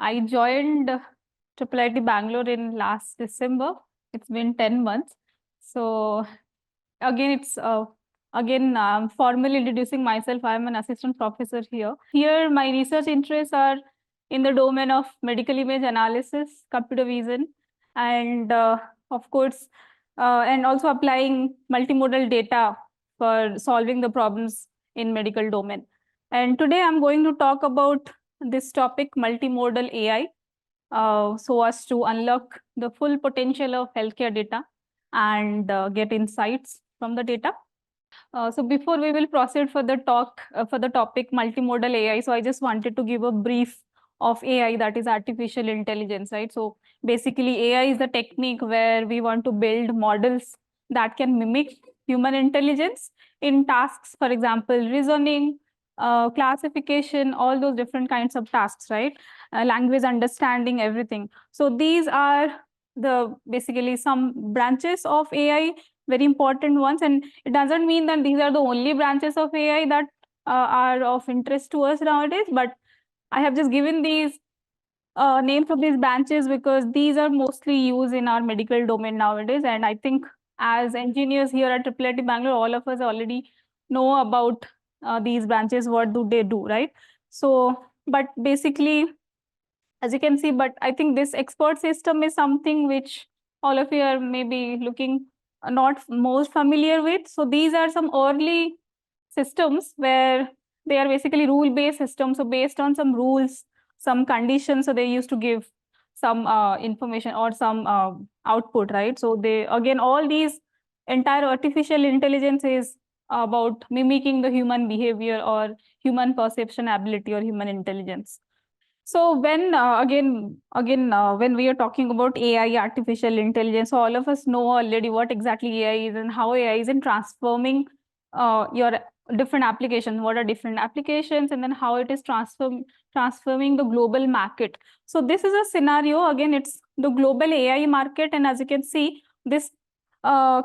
I joined IIIT-Bangalore in last December. It's been 10 months. So again, formally introducing myself. I'm an assistant professor here. Here, my research interests are in the domain of medical image analysis, computer vision, and of course, and also applying multimodal data for solving the problems in medical domain. And today I'm going to talk about this topic, multimodal AI, so as to unlock the full potential of healthcare data and get insights from the data. So before we will proceed for the topic multimodal AI, so I just wanted to give a brief of AI, that is artificial intelligence, right? So basically AI is the technique where we want to build models that can mimic human intelligence in tasks, for example, reasoning, classification, all those different kinds of tasks, right? Language understanding, everything. So these are the basically some branches of AI, very important ones. And it doesn't mean that these are the only branches of AI that are of interest to us nowadays, but I have just given these names of these branches because these are mostly used in our medical domain nowadays. And I think as engineers here at IIIT-Bangalore, all of us already know about these branches, what do they do, right? So, but basically, as you can see, but I think this expert system is something which all of you are maybe looking not most familiar with. So these are some early systems where they are basically rule-based systems. So based on some rules, some conditions, so they used to give some information or some output, right? So they, again, all these entire artificial intelligence is about mimicking the human behavior or human perception ability or human intelligence. So when when we are talking about AI, artificial intelligence, so all of us know already what exactly AI is and how AI is in transforming your different applications. What are different applications, and then how it is transforming the global market. So this is a scenario. Again, it's the global AI market, and as you can see, this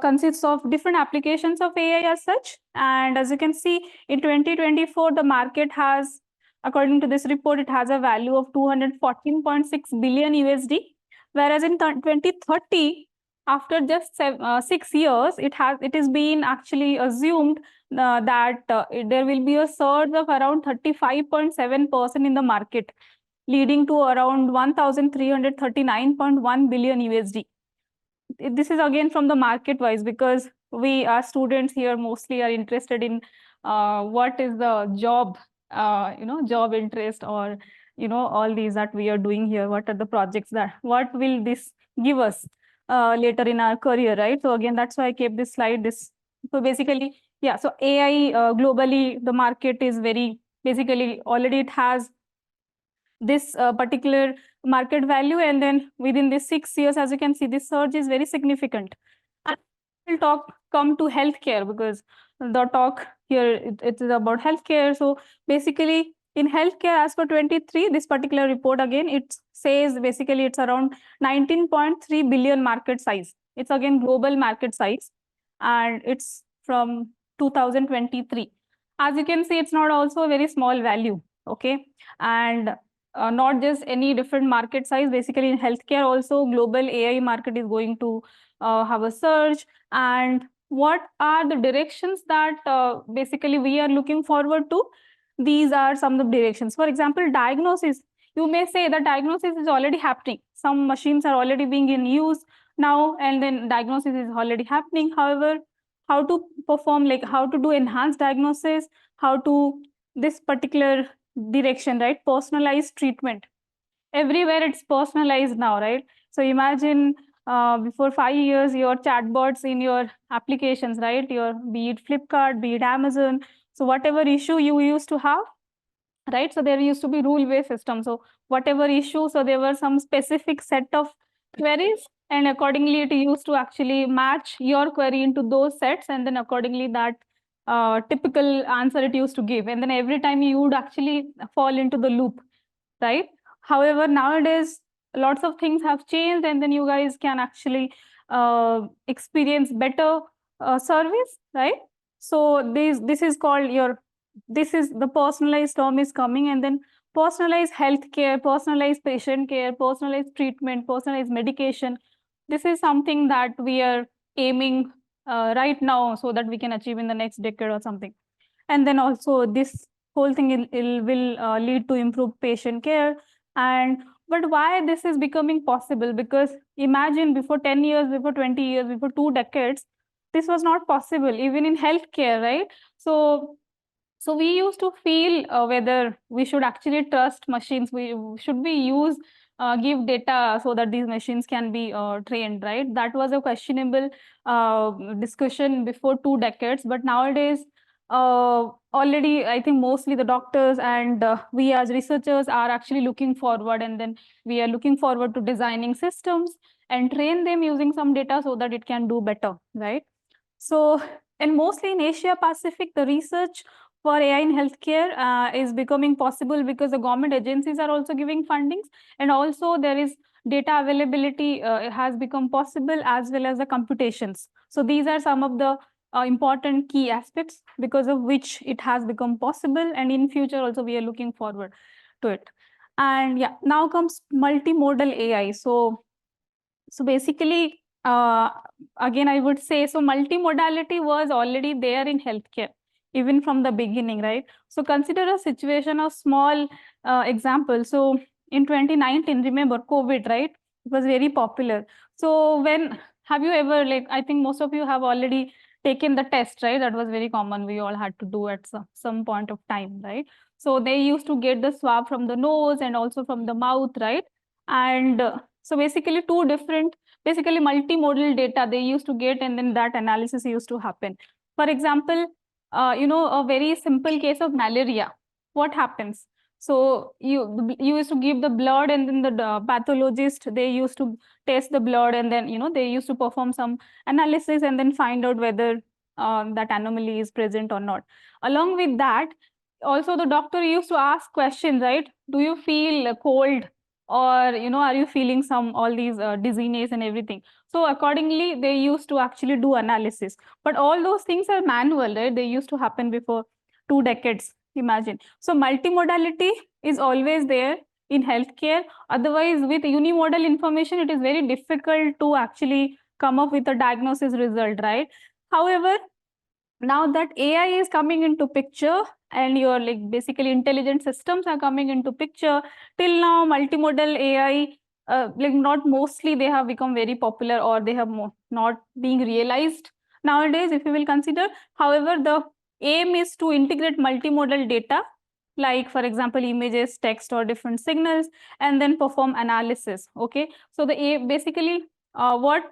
consists of different applications of AI as such. And as you can see, in 2024, the market has, according to this report, it has a value of 214.6 billion USD, whereas in 2030, after just 6 years, it is being actually assumed that there will be a surge of around 35.7% in the market, leading to around 1,339.1 billion USD. This is again from the market wise, because we are students here mostly are interested in what is the job job interest, or all these that we are doing here, what are the projects, that what will this give us later in our career, right? So again, that's why I kept this slide. So basically, yeah, so AI globally, the market is very, basically already it has this particular market value, and then within this 6 years, as you can see, this surge is very significant. And we'll come to healthcare, because the talk here, it is about healthcare. So basically in healthcare, as per 23, this particular report, again, it says basically it's around 19.3 billion market size. It's again global market size, and it's from 2023. As you can see, it's not also a very small value, okay? And not just any different market size. Basically in healthcare also, global AI market is going to have a surge. And what are the directions that basically we are looking forward to? These are some of the directions. For example, diagnosis. You may say that diagnosis is already happening. Some machines are already being in use now, and then diagnosis is already happening. However, how to perform, like how to do enhanced diagnosis, how to this particular direction, right? Personalized treatment. Everywhere it's personalized now, right? So imagine before 5 years, your chatbots in your applications, right? Your, be it Flipkart, be it Amazon. So whatever issue you used to have, right? So there used to be rule-based system. So whatever issue, so there were some specific set of queries, and accordingly it used to actually match your query into those sets, and then accordingly that typical answer it used to give. And then every time you would actually fall into the loop, right? However, nowadays, lots of things have changed, and then you guys can actually experience better service, right? So this is called your, this is the personalized term is coming, and then personalized healthcare, personalized patient care, personalized treatment, personalized medication. This is something that we are aiming right now so that we can achieve in the next decade or something. And then also this whole thing will lead to improved patient care. And but why this is becoming possible? Because imagine before 10 years, before 20 years, before 2 decades, this was not possible, even in healthcare, right? So we used to feel whether we should actually trust machines. Should we use give data so that these machines can be trained, right? That was a questionable discussion before 2 decades. But nowadays, already I think mostly the doctors and we as researchers are actually looking forward, and then we are looking forward to designing systems and train them using some data so that it can do better, right? So, and mostly in Asia Pacific, the research for AI in healthcare is becoming possible because the government agencies are also giving fundings, and also there is data availability has become possible, as well as the computations. So these are some of the important key aspects because of which it has become possible, and in future also we are looking forward to it. And yeah, now comes multimodal AI. So basically, again, I would say, so multimodality was already there in healthcare, even from the beginning, right? So consider a situation of small example. So in 2019, remember COVID, right? It was very popular. So when, have you ever, like, I think most of you have already taken the test, right? That was very common. We all had to do at some point of time, right? So they used to get the swab from the nose and also from the mouth, right? And so basically basically multimodal data they used to get, and then that analysis used to happen. For example, a very simple case of malaria. What happens? So you used to give the blood, and then the pathologist, they used to test the blood, and then they used to perform some analysis and then find out whether that anomaly is present or not. Along with that, also the doctor used to ask questions, right? Do you feel cold, or are you feeling some all these dizziness and everything? So accordingly they used to actually do analysis, but all those things are manual, right? They used to happen before 2 decades, imagine. So multimodality is always there in healthcare. Otherwise, with unimodal information, it is very difficult to actually come up with a diagnosis result, right? However, now that AI is coming into picture, and your like basically intelligent systems are coming into picture, till now multimodal AI, like not mostly they have become very popular, or they have not being realized nowadays, if you will consider. However, the aim is to integrate multimodal data, like for example images, text, or different signals, and then perform analysis. Okay, so the basically what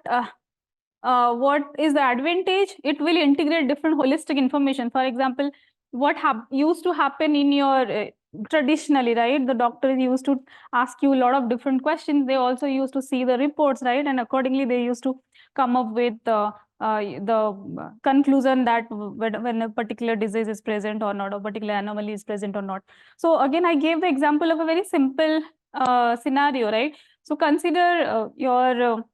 is the advantage? It will integrate different holistic information. For example, what used to happen in your traditionally, right? The doctors used to ask you a lot of different questions. They also used to see the reports, right? And accordingly, they used to come up with the conclusion that when a particular disease is present or not, a particular anomaly is present or not. So again, I gave the example of a very simple scenario, right? So consider your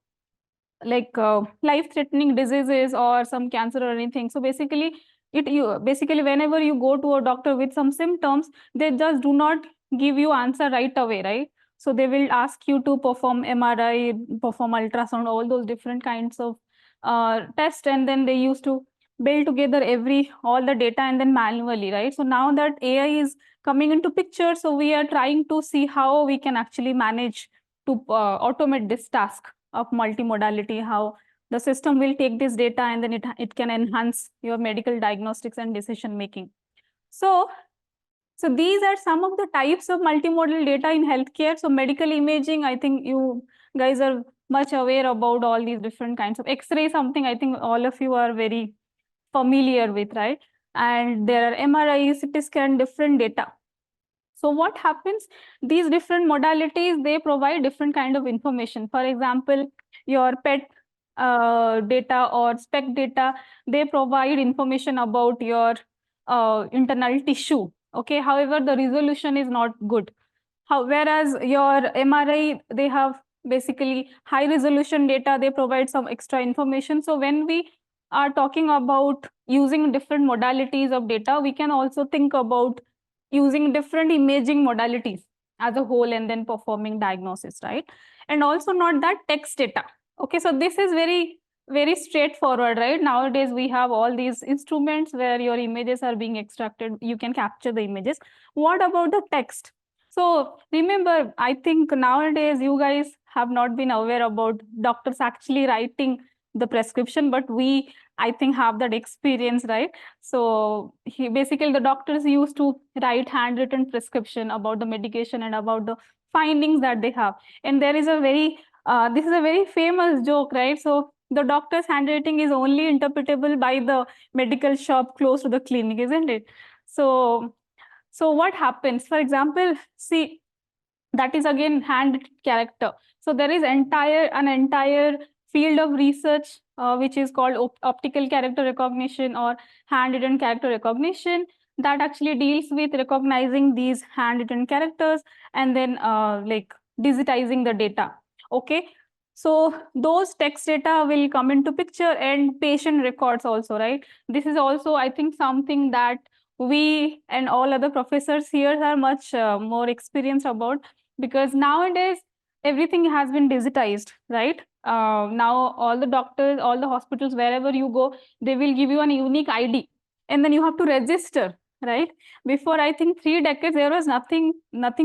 like life-threatening diseases or some cancer or anything. So basically, you basically whenever you go to a doctor with some symptoms, they just do not give you answer right away, right? So they will ask you to perform MRI, perform ultrasound, all those different kinds of tests, and then they used to build together all the data and then manually, right? So now that AI is coming into picture, so we are trying to see how we can actually manage to automate this task of multimodality, how the system will take this data and then it can enhance your medical diagnostics and decision making. So these are some of the types of multimodal data in healthcare. So medical imaging, I think you guys are much aware about all these different kinds of X-ray, something I think all of you are very familiar with, right? And there are MRI, CT scan, different data. So what happens? These different modalities, they provide different kind of information. For example, your PET data or SPEC data, they provide information about your internal tissue. Okay, however, the resolution is not good. Whereas your MRI, they have basically high resolution data, they provide some extra information. So when we are talking about using different modalities of data, we can also think about using different imaging modalities. as a whole and then performing diagnosis, right? And also not that text data. Okay, so this is very straightforward, right? Nowadays we have all these instruments where your images are being extracted, you can capture the images. What about the text? So remember, I think nowadays you guys have not been aware about doctors actually writing the prescription, but we, I think, have that experience, right? So basically the doctors used to write handwritten prescription about the medication and about the findings that they have. And there is a very, this is a very famous joke, right? So the doctor's handwriting is only interpretable by the medical shop close to the clinic, isn't it? So what happens? For example, see, that is again hand character. So there is an entire field of research which is called optical character recognition or handwritten character recognition, that actually deals with recognizing these handwritten characters and then like digitizing the data. Okay, so those text data will come into picture, and patient records also, right? This is also, I think, something that we and all other professors here are much more experienced about, because nowadays everything has been digitized, right? Now all the doctors, all the hospitals, wherever you go, they will give you an unique ID, and then you have to register, right? Before, I think 3 decades, there was nothing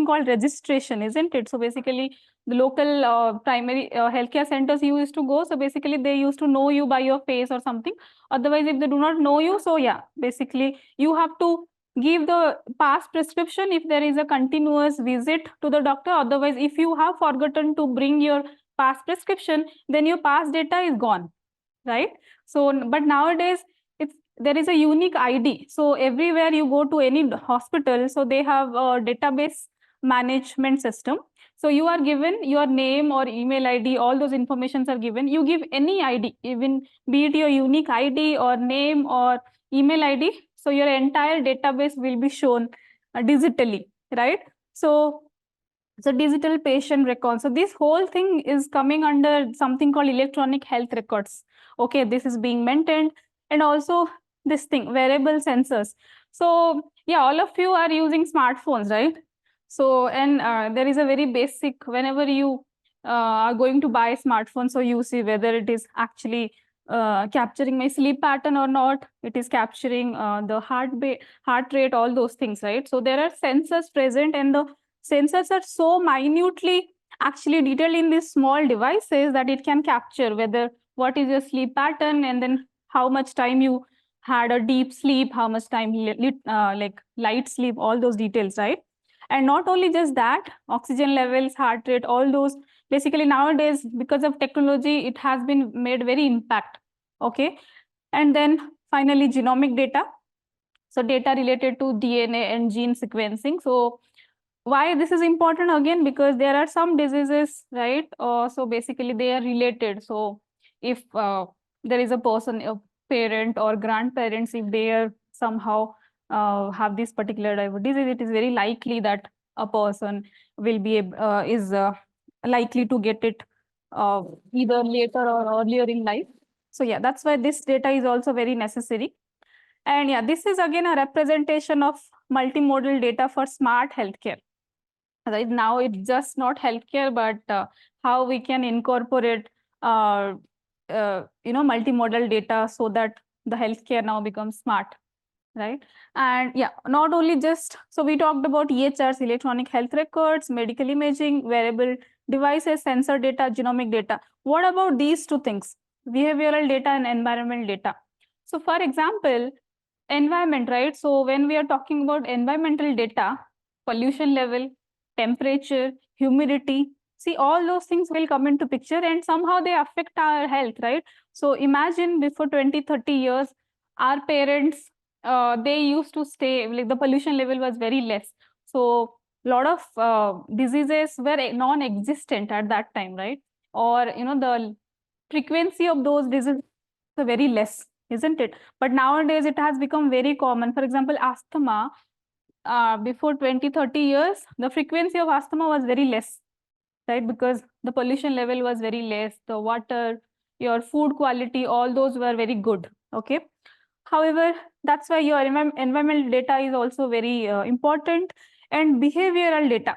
called registration, isn't it? So basically the local primary healthcare centers you used to go, so basically they used to know you by your face or something. Otherwise, if they do not know you, so yeah, basically you have to give the past prescription if there is a continuous visit to the doctor. Otherwise, if you have forgotten to bring your past prescription, then your past data is gone, right? So but nowadays it's, there is a unique ID. So everywhere you go to any hospital, so they have a database management system. So you are given your name or email ID, all those informations are given. You give any ID, even be it your unique ID or name or email ID, so your entire database will be shown digitally, right? So digital patient record. So this whole thing is coming under something called electronic health records. Okay, this is being maintained. And also this thing, wearable sensors. So yeah, all of you are using smartphones, right? So, and there is a very basic, whenever you are going to buy a smartphone, so you see whether it is actually capturing my sleep pattern or not. It is capturing the heart rate, all those things, right? So there are sensors present, and the sensors are so minutely actually detailed in these small devices that it can capture whether what is your sleep pattern, and then how much time you had a deep sleep, how much time like light sleep, all those details, right? And not only just that, oxygen levels, heart rate, all those, basically nowadays because of technology it has been made very impact. Okay, and then finally genomic data, so data related to DNA and gene sequencing. So why this is important? Again, because there are some diseases, right? So basically they are related. So if there is a person, a parent or grandparents, if they are somehow have this particular type of disease, it is very likely that a person will be is likely to get it uh, either later or earlier in life. So yeah, that's why this data is also very necessary. And yeah, this is again a representation of multimodal data for smart healthcare. Right now, it's just not healthcare, but how we can incorporate, multimodal data so that the healthcare now becomes smart, right? And yeah, not only just, so we talked about EHRs, electronic health records, medical imaging, wearable devices, sensor data, genomic data. What about these two things, behavioral data and environmental data? So for example, environment, right? So when we are talking about environmental data, pollution level, temperature, humidity, see, all those things will come into picture, and somehow they affect our health, right? So imagine before 20, 30 years, our parents, they used to stay, like the pollution level was very less. So a lot of diseases were non-existent at that time, right? Or, the frequency of those diseases are very less, isn't it? But nowadays it has become very common. For example, asthma, before 20, 30 years, the frequency of asthma was very less, right? Because the pollution level was very less, the water, your food quality, all those were very good. Okay. However, that's why your environmental data is also very important, and behavioral data.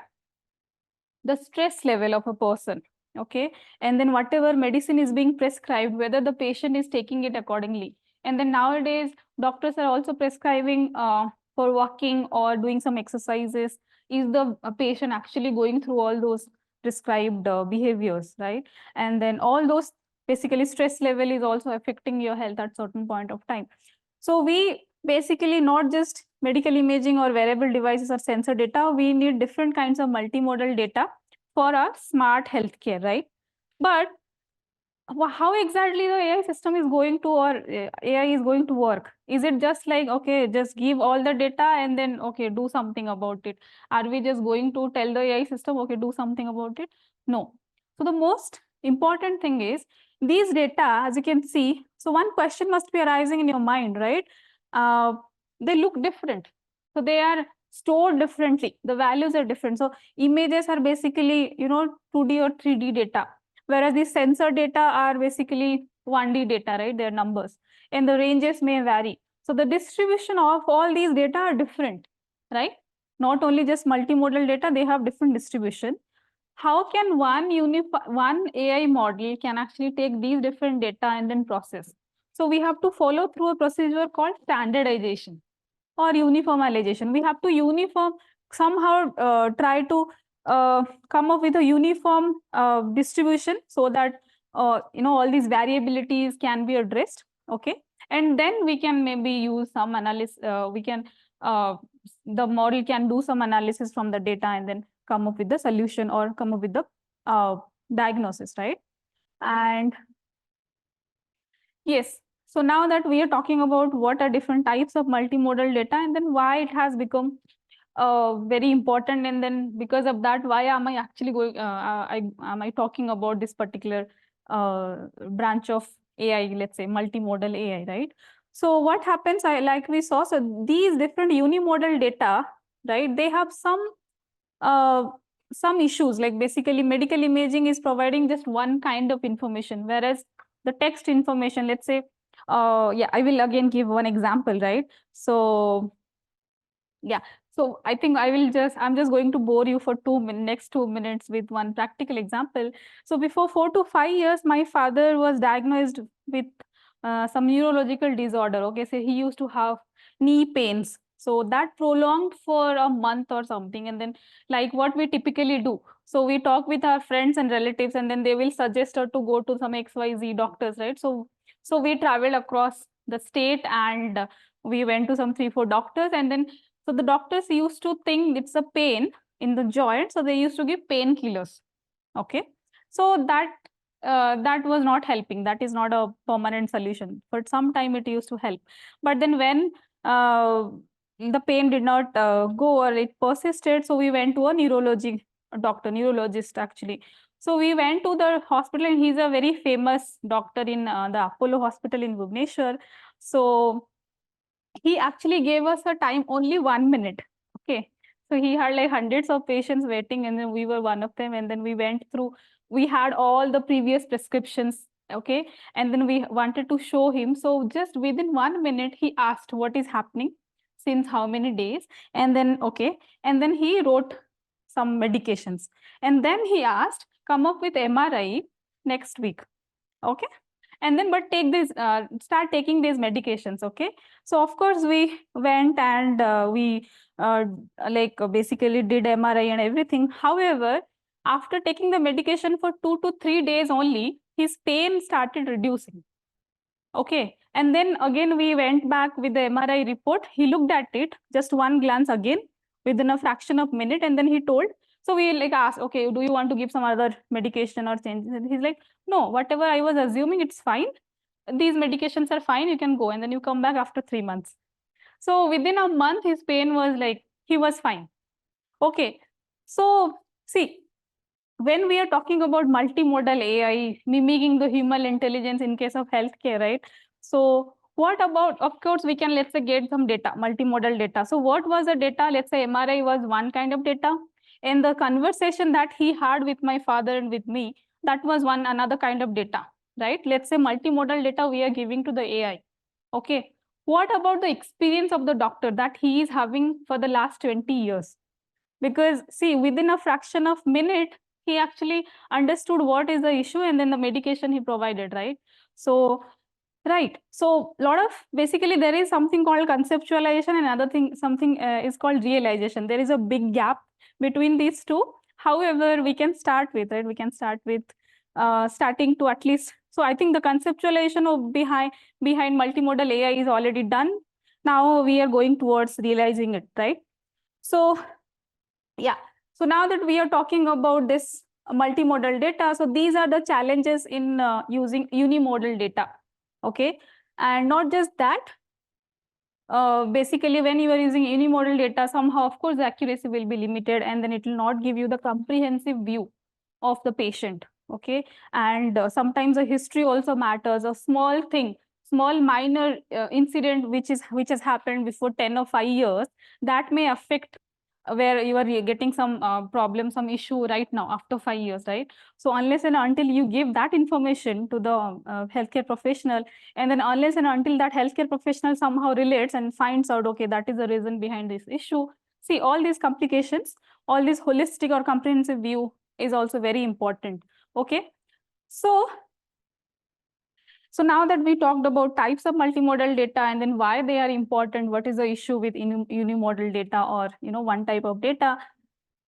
the stress level of a person, okay, and then whatever medicine is being prescribed, whether the patient is taking it accordingly. And then nowadays doctors are also prescribing for walking or doing some exercises. Is the patient actually going through all those prescribed behaviors, right? And then all those, basically stress level is also affecting your health at certain point of time. So we basically not just medical imaging or wearable devices or sensor data, we need different kinds of multimodal data for our smart healthcare, right? But how exactly the AI system is going to, or AI is going to work? Is it just like, okay, just give all the data and then, okay, do something about it? Are we just going to tell the AI system, okay, do something about it? No. So the most important thing is these data, as you can see, so one question must be arising in your mind, right? They look different. So they are stored differently. The values are different. So images are basically, 2D or 3D data, whereas the sensor data are basically 1D data, right? They're numbers, and the ranges may vary. So the distribution of all these data are different, right? Not only just multimodal data, they have different distribution. How can one AI model can actually take these different data and then process? So we have to follow through a procedure called standardization or uniformization. We have to somehow try to come up with a uniform distribution so that all these variabilities can be addressed. Okay, and then we can maybe use some analysis. We can the model can do some analysis from the data and then come up with the solution or come up with the diagnosis, right? And yes, so now that we are talking about what are different types of multimodal data and then why it has become very important, and then because of that, why am I actually going? Am I talking about this particular branch of AI? Let's say multimodal AI, right? So what happens? Like we saw, so these different unimodal data, right? They have uh, some issues. Like basically, medical imaging is providing just one kind of information, whereas the text information, let's say, yeah, I will again give one example, right? So yeah. So I think I'm just going to bore you for next 2 minutes with one practical example. So before 4 to 5 years, my father was diagnosed with some neurological disorder. Okay, so he used to have knee pains. So that prolonged for a month or something. And then, like what we typically do, so we talk with our friends and relatives, and then they will suggest her to go to some XYZ doctors, right? So we traveled across the state, and we went to some 3, 4 doctors, and then so the doctors used to think it's a pain in the joint, so they used to give painkillers. Okay, so that was not helping. That is not a permanent solution. For some time, it used to help, but then when the pain did not go or it persisted, so we went to a neurologist actually. So we went to the hospital, and he's a very famous doctor in the Apollo Hospital in Bhubaneswar. So he actually gave us a time only 1 minute. Okay, so he had like hundreds of patients waiting, and then we were one of them, and then we went through, we had all the previous prescriptions. Okay, and then we wanted to show him, so just within 1 minute he asked what is happening since how many days, and then okay, and then he wrote some medications, and then he asked come up with MRI next week. Okay, and then but take this start taking these medications. Okay, so of course we went, and we basically did MRI and everything. However, after taking the medication for 2 to 3 days only, his pain started reducing. Okay, and then again we went back with the MRI report. He looked at it, just one glance again, within a fraction of minute, and then he told, so we like asked, okay, do you want to give some other medication or changes? And he's like, no, whatever I was assuming, it's fine. These medications are fine, you can go, and then you come back after 3 months. So within a month, his pain was like, he was fine. Okay, so see, when we are talking about multimodal AI mimicking the human intelligence in case of healthcare, right? So what about, of course, we can, let's say, get some data, multimodal data. So what was the data? Let's say MRI was one kind of data, and the conversation that he had with my father and with me, that was another kind of data, right? Let's say multimodal data we are giving to the AI. Okay. What about the experience of the doctor that he is having for the last 20 years? because see, within a fraction of minute, he actually understood what is the issue and then the medication he provided, right? So right. So a lot of basically there is something called conceptualization and another thing, something is called realization. There is a big gap between these two. However, we can start with it. We can start with starting to at least. So I think the conceptualization of behind multimodal AI is already done. Now we are going towards realizing it, right? So yeah. So now that we are talking about this multimodal data, so these are the challenges in using unimodal data. Okay, and not just that, basically when you are using unimodal data, somehow of course the accuracy will be limited and then it will not give you the comprehensive view of the patient. Okay, and sometimes a history also matters. A small thing, small minor incident which has happened before 10 or 5 years, that may affect where you are getting some problem, some issue right now after 5 years, right? So unless and until you give that information to the healthcare professional, and then unless and until that healthcare professional somehow relates and finds out, okay, that is the reason behind this issue. See, all these complications, all this holistic or comprehensive view is also very important. Okay, so now that we talked about types of multimodal data and then why they are important, what is the issue with unimodal data or one type of data,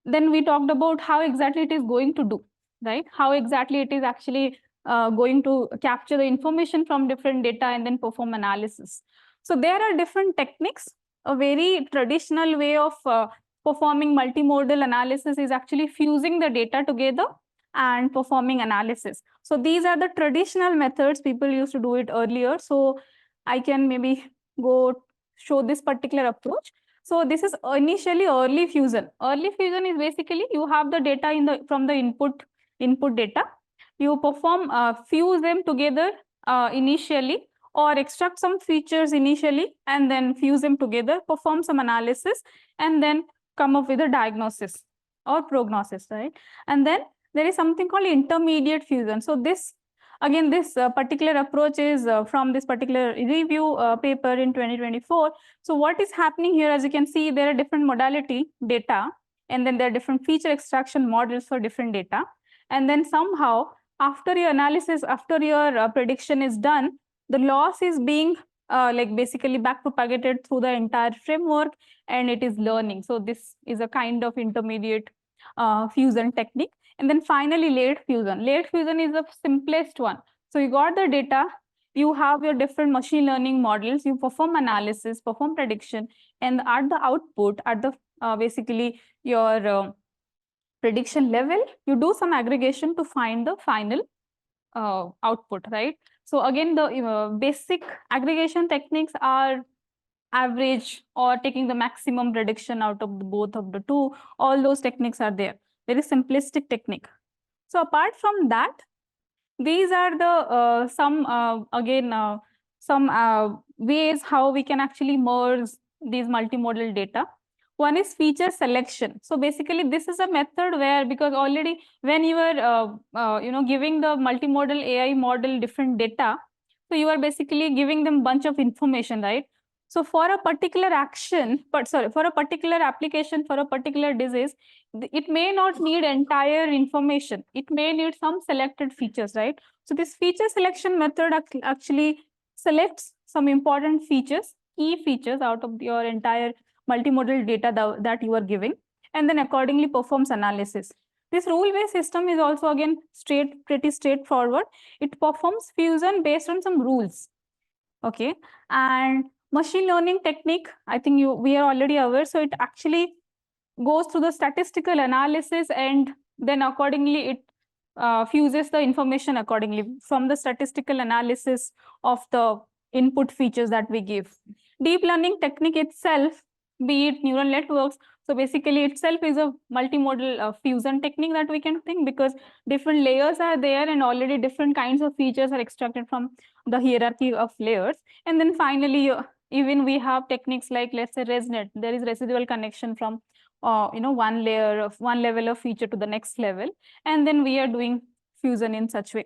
then we talked about how exactly it is going to do, right? How exactly it is actually going to capture the information from different data and then perform analysis. So there are different techniques. A very traditional way of performing multimodal analysis is actually fusing the data together and performing analysis. So these are the traditional methods people used to do it earlier. So I can maybe go show this particular approach. So this is initially early fusion. Early fusion is basically you have the data from the input data. You perform fuse them together initially, or extract some features initially and then fuse them together, perform some analysis, and then come up with a diagnosis or prognosis, right? And then there is something called intermediate fusion. So this again, this particular approach is from this particular review paper in 2024. So what is happening here, as you can see, there are different modality data, and then there are different feature extraction models for different data. And then somehow, after your analysis, after your prediction is done, the loss is being like basically back propagated through the entire framework, and it is learning. So this is a kind of intermediate fusion technique. And then finally, late fusion. Late fusion is the simplest one. So you got the data, you have your different machine learning models, you perform analysis, perform prediction, and at the output, at the basically your prediction level, you do some aggregation to find the final output, right? So again, the basic aggregation techniques are average or taking the maximum prediction out of both of the two. All those techniques are there. Very simplistic technique. So apart from that, these are the some ways how we can actually merge these multimodal data. One is feature selection. So basically, this is a method where, because already when you are giving the multimodal AI model different data, so you are basically giving them bunch of information, right? So for a particular action, for a particular application, for a particular disease, it may not need entire information. It may need some selected features, right? So this feature selection method actually selects some important features, key features out of your entire multimodal data that you are giving, and then accordingly performs analysis. This rule-based system is also again pretty straightforward. It performs fusion based on some rules. Okay, and machine learning technique, I think we are already aware. So it actually goes through the statistical analysis, and then accordingly it fuses the information accordingly from the statistical analysis of the input features that we give. Deep learning technique itself, be it neural networks, so basically itself is a multimodal fusion technique that we can think, because different layers are there and already different kinds of features are extracted from the hierarchy of layers. And then finally, even we have techniques like, let's say, ResNet. There is residual connection from one level of feature to the next level, and then we are doing fusion in such way.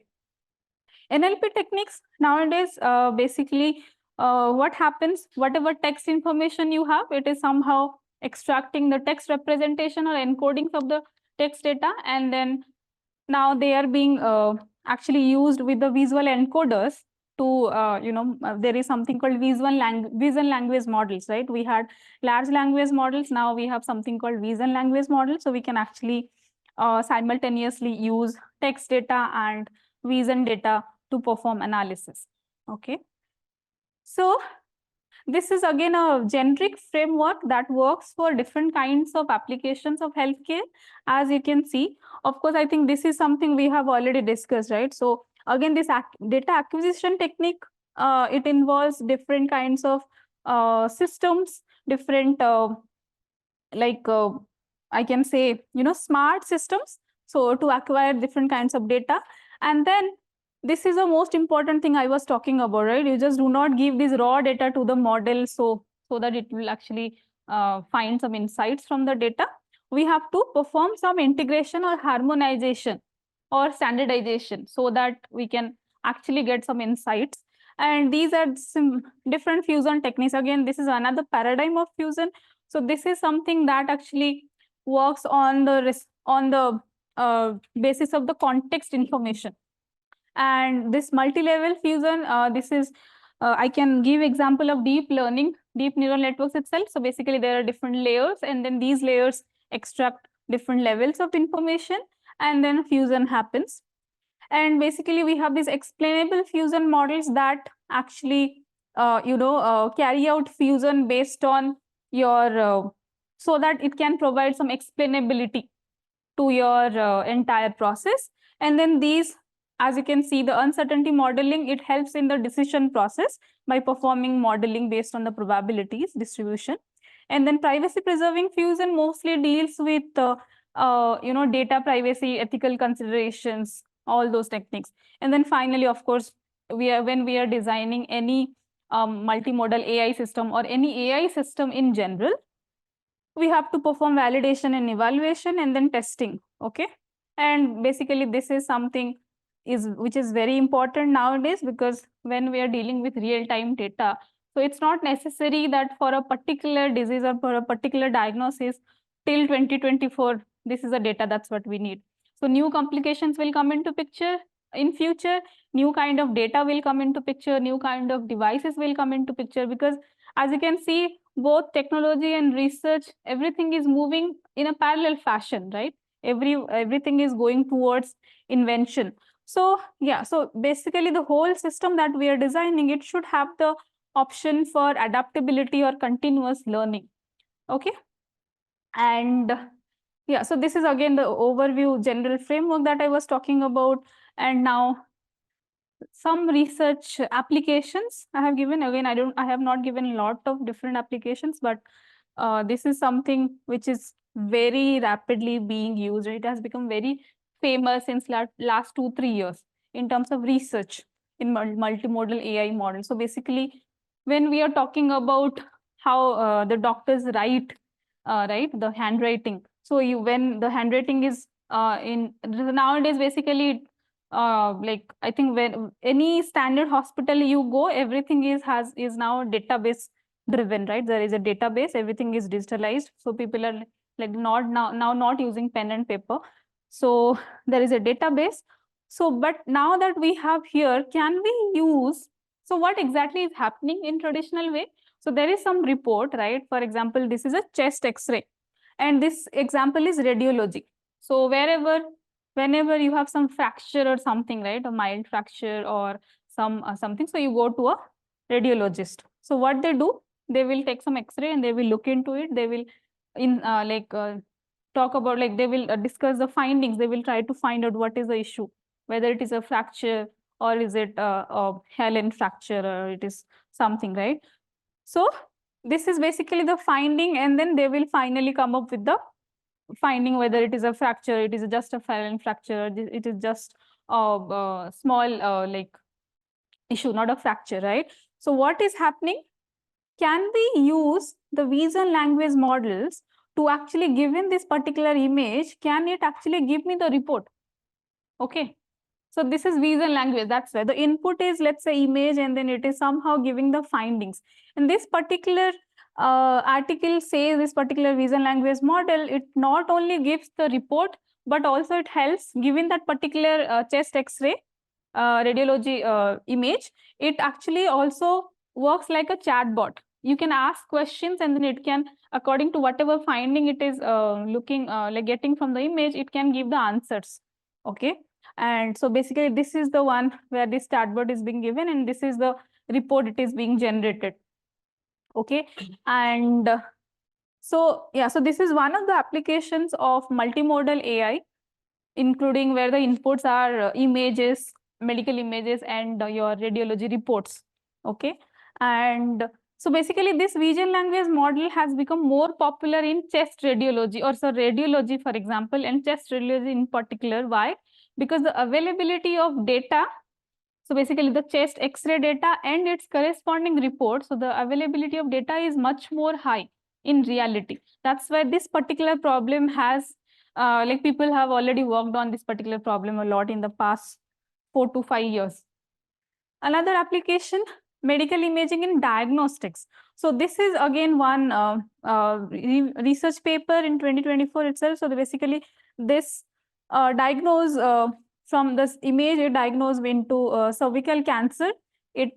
NLP techniques nowadays, basically what happens, whatever text information you have, it is somehow extracting the text representation or encodings of the text data, and then now they are being actually used with the visual encoders to there is something called vision language models, right? We had large language models, now we have something called vision language models, so we can actually simultaneously use text data and vision data to perform analysis. Okay, so this is again a generic framework that works for different kinds of applications of healthcare, as you can see. Of course, I think this is something we have already discussed, right? So again, this data acquisition technique, it involves different kinds of systems, different I can say, smart systems, so to acquire different kinds of data. And then this is the most important thing I was talking about, right? You just do not give this raw data to the model so that it will actually find some insights from the data. We have to perform some integration or harmonization or standardization so that we can actually get some insights. And these are some different fusion techniques. Again, this is another paradigm of fusion. So this is something that actually works on the basis of the context information. And this multi-level fusion, this is I can give example of deep learning, deep neural networks itself. So basically there are different layers, and then these layers extract different levels of information, and then fusion happens. And basically we have these explainable fusion models that actually carry out fusion based on your so that it can provide some explainability to your entire process. And then these, as you can see, the uncertainty modeling, it helps in the decision process by performing modeling based on the probabilities distribution. And then privacy preserving fusion mostly deals with data privacy, ethical considerations, all those techniques. And then finally, of course, when we are designing any multimodal AI system or any AI system in general, we have to perform validation and evaluation and then testing. Okay, and basically this is something which is very important nowadays, because when we are dealing with real-time data, so it's not necessary that for a particular disease or for a particular diagnosis till 2024 this is the data that's what we need. So new complications will come into picture in future, new kind of data will come into picture, new kind of devices will come into picture, because as you can see, both technology and research, everything is moving in a parallel fashion, right? Everything is going towards invention. So yeah, so basically the whole system that we are designing, it should have the option for adaptability or continuous learning. Okay, and yeah, so this is again the overview general framework that I was talking about. And now some research applications I have given. Again, I have not given a lot of different applications, but this is something which is very rapidly being used. It has become very famous since last 2-3 years in terms of research in multimodal AI models. So basically, when we are talking about how the doctors write, right, the handwriting. So when the handwriting is in nowadays, basically, like I think when any standard hospital you go, everything is now database driven, right? There is a database, everything is digitalized, so people are like not now not using pen and paper. So there is a database. So but now that we have here, can we use, so what exactly is happening in traditional way? So there is some report, right? For example, this is a chest x-ray, and this example is radiology. So whenever you have some fracture or something, right, a mild fracture or something, so you go to a radiologist. So what they do, they will take some x-ray and they will look into it. They will talk about, like they will discuss the findings. They will try to find out what is the issue, whether it is a fracture or is it a hyaline fracture or it is something, right? So this is basically the finding, and then they will finally come up with the finding whether it is a fracture, it is just a hyaline fracture, it is just a small issue, not a fracture, right? So what is happening? Can we use the vision language models to actually give in this particular image? Can it actually give me the report? Okay. So this is vision language. That's why the input is, let's say, image, and then it is somehow giving the findings. And this particular article says this particular vision language model, it not only gives the report, but also it helps, given that particular chest X-ray radiology image, it actually also works like a chatbot. You can ask questions and then it can, according to whatever finding it is like getting from the image, it can give the answers. Okay. And so basically this is the one where this chatbot is being given and this is the report it is being generated. Okay. And so yeah, so this is one of the applications of multimodal AI, including where the inputs are images, medical images, and your radiology reports. Okay. And so basically this vision language model has become more popular in chest radiology, or so radiology, for example, and chest radiology in particular. Why? Because the availability of data, so basically the chest X-ray data and its corresponding report, so the availability of data is much more high in reality. That's why this particular problem has, like people have already worked on this particular problem a lot in the past 4 to 5 years. Another application, medical imaging in diagnostics. So this is again one research paper in 2024 itself. So basically this from this image, it diagnosed into cervical cancer. It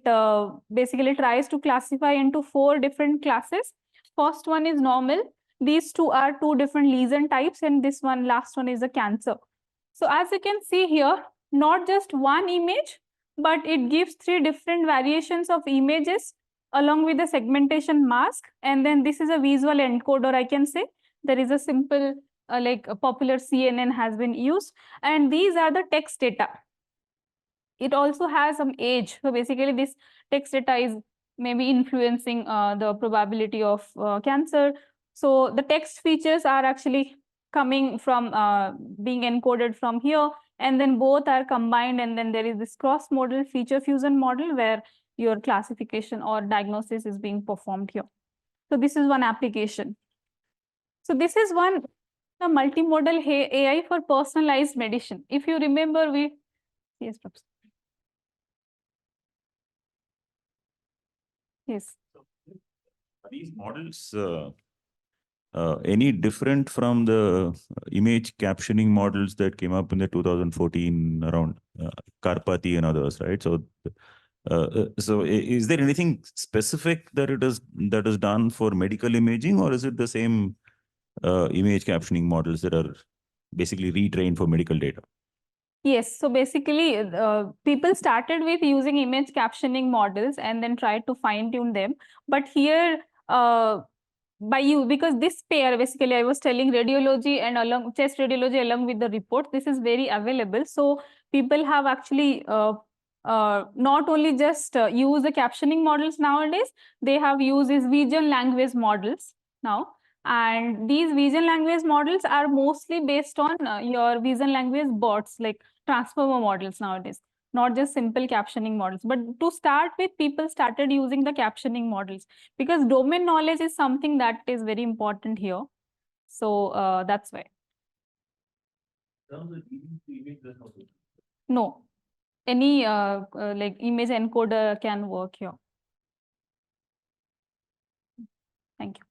basically tries to classify into 4 different classes. First one is normal. These two are 2 different lesion types, and this one, last one, is a cancer. So as you can see here, not just one image, but it gives 3 different variations of images along with the segmentation mask. And then this is a visual encoder, I can say. There is a simple, like a popular CNN has been used. And these are the text data. It also has some age. So basically this text data is maybe influencing the probability of cancer. So the text features are actually coming from being encoded from here, and then both are combined, and then there is this cross-modal feature fusion model where your classification or diagnosis is being performed here. So this is one application. So this is one, the multimodal AI for personalized medicine. If you remember, yes, Prof. Yes. Are these models any different from the image captioning models that came up in the 2014 around Karpati and others, right? So, is there anything specific that is done for medical imaging, or is it the same image captioning models that are basically retrained for medical data? Yes, so basically people started with using image captioning models and then tried to fine tune them. But here because this pair, basically I was telling radiology and along chest radiology along with the report, this is very available. So people have actually not only just use the captioning models nowadays, they have used these vision language models now. And these vision language models are mostly based on your vision language bots, like transformer models nowadays, not just simple captioning models. But to start with, people started using the captioning models because domain knowledge is something that is very important here. So that's why. No, any like image encoder can work here. Thank you.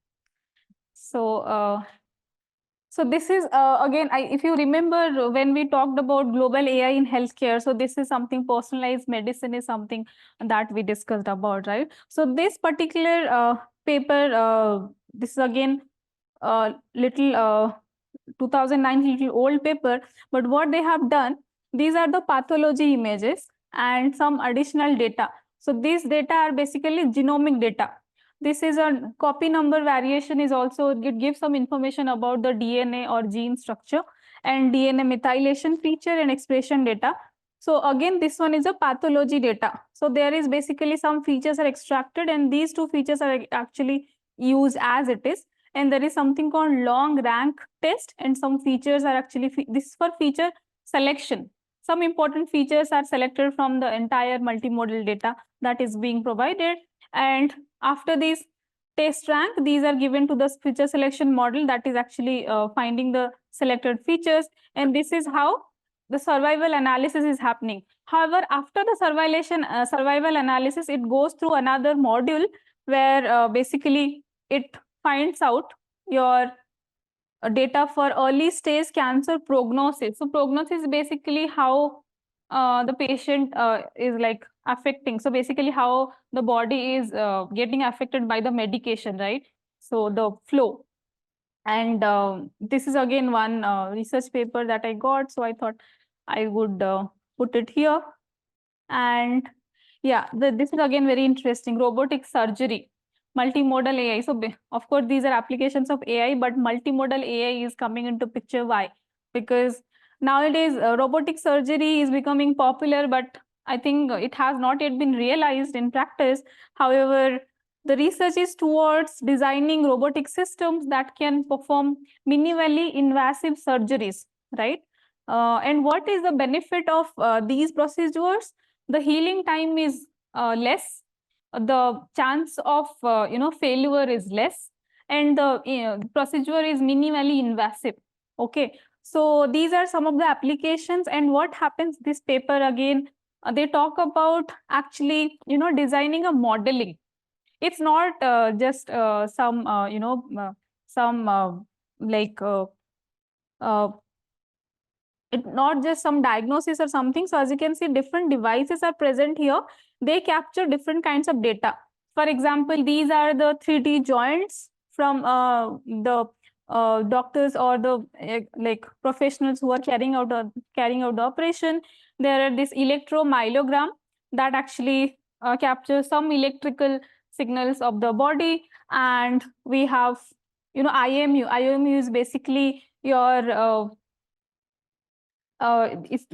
So this is again, if you remember when we talked about global AI in healthcare, so this is something, personalized medicine is something that we discussed about, right? So this particular paper, this is again little 2009 little old paper, but what they have done, these are the pathology images and some additional data. So these data are basically genomic data. This is a copy number variation, is also, it gives some information about the DNA or gene structure, and DNA methylation feature and expression data. So again, this one is a pathology data. So there is basically some features are extracted and these 2 features are actually used as it is. And there is something called long rank test, and some features are actually, this is for feature selection. Some important features are selected from the entire multimodal data that is being provided. And after this test rank, these are given to the feature selection model that is actually finding the selected features. And this is how the survival analysis is happening. However, after the survival analysis, it goes through another module where basically it finds out your data for early stage cancer prognosis. So prognosis is basically how the patient is like affecting. So basically how the body is getting affected by the medication, right? So the flow. And this is again one research paper that I got. So I thought I would put it here. And yeah, this is again very interesting. Robotic surgery, multimodal AI. So of course, these are applications of AI, but multimodal AI is coming into picture. Why? Because nowadays robotic surgery is becoming popular, but I think it has not yet been realized in practice. However, the research is towards designing robotic systems that can perform minimally invasive surgeries, right? And what is the benefit of these procedures? The healing time is less, the chance of failure is less, and the procedure is minimally invasive. Okay, so these are some of the applications. And what happens, this paper again, they talk about actually designing a modeling. It's not just some like it's not just some diagnosis or something. So as you can see, different devices are present here. They capture different kinds of data. For example, these are the 3D joints from the doctors or the like professionals who are carrying out the operation. There are this electromyogram that actually captures some electrical signals of the body. And we have IMU. IMU is basically your